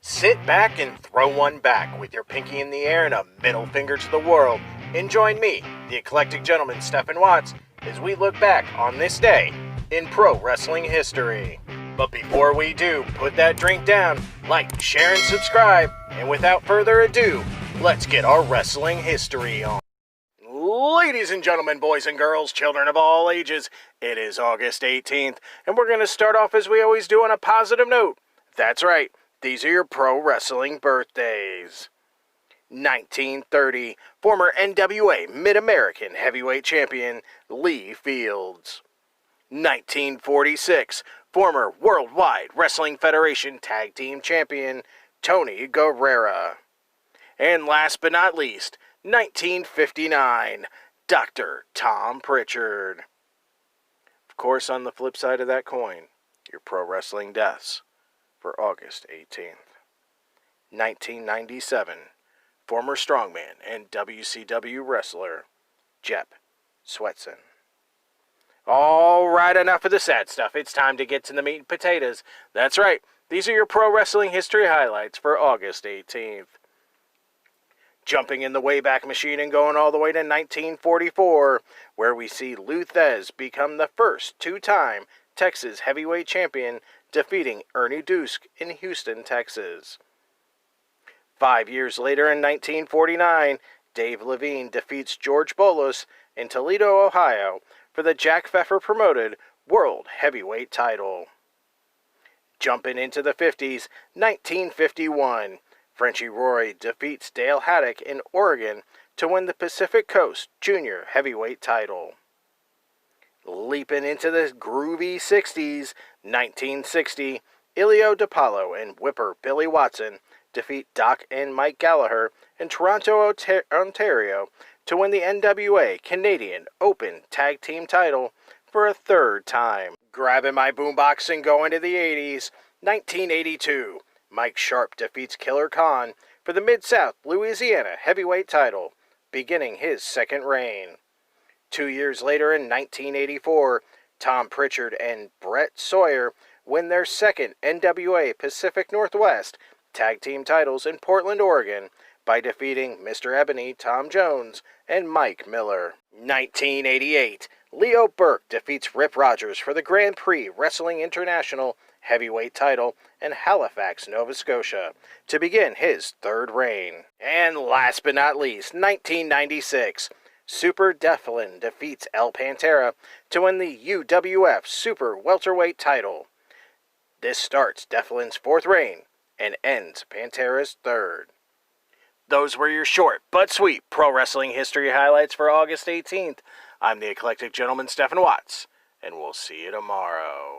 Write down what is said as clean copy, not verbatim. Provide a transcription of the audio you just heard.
Sit back and throw one back with your pinky in the air and a middle finger to the world, and join me, the eclectic gentleman Stephen Watts, as we look back on this day in pro wrestling history. But before we do, put that drink down, like, share, and subscribe, and without further ado, let's get our wrestling history on. Ladies and gentlemen, boys and girls, children of all ages, it is August 18th, and we're going to start off as we always do on a positive note. That's right, these are your pro wrestling birthdays. 1930, former NWA Mid-American Heavyweight Champion Lee Fields. 1946, former Worldwide Wrestling Federation Tag Team Champion Tony Guerrera. And last but not least, 1959, Dr. Tom Pritchard. Of course, on the flip side of that coin, your pro wrestling deaths for August 18th. 1997, former strongman and WCW wrestler Jep Swetson. All right, enough of the sad stuff. It's time to get to the meat and potatoes. That's right, these are your pro wrestling history highlights for August 18th. Jumping in the Wayback Machine and going all the way to 1944, where we see Lou Thesz become the first two-time Texas heavyweight champion, defeating Ernie Duske in Houston, Texas. 5 years later in 1949, Dave Levine defeats George Bolos in Toledo, Ohio, for the Jack Pfeffer promoted World Heavyweight title. Jumping into the 50s, 1951, Frenchie Roy defeats Dale Haddock in Oregon to win the Pacific Coast Junior Heavyweight title. Leaping into the groovy 60s, 1960, Ilio DiPaolo and Whipper Billy Watson defeat Doc and Mike Gallagher in Toronto, Ontario to win the NWA Canadian Open Tag Team title for a third time. Grabbing my boombox and going to the 80s, 1982, Mike Sharp defeats Killer Khan for the Mid-South Louisiana Heavyweight title, beginning his second reign. 2 years later in 1984, Tom Pritchard and Brett Sawyer win their second NWA Pacific Northwest Tag Team titles in Portland, Oregon, by defeating Mr. Ebony, Tom Jones, and Mike Miller. 1988, Leo Burke defeats Rip Rogers for the Grand Prix Wrestling International Heavyweight title in Halifax, Nova Scotia, to begin his third reign. And last but not least, 1996, Super Devlin defeats El Pantera to win the UWF Super Welterweight title. This starts Devlin's fourth reign and ends Pantera's third. Those were your short but sweet pro wrestling history highlights for August 18th. I'm the eclectic gentleman Stephen Watts, and we'll see you tomorrow.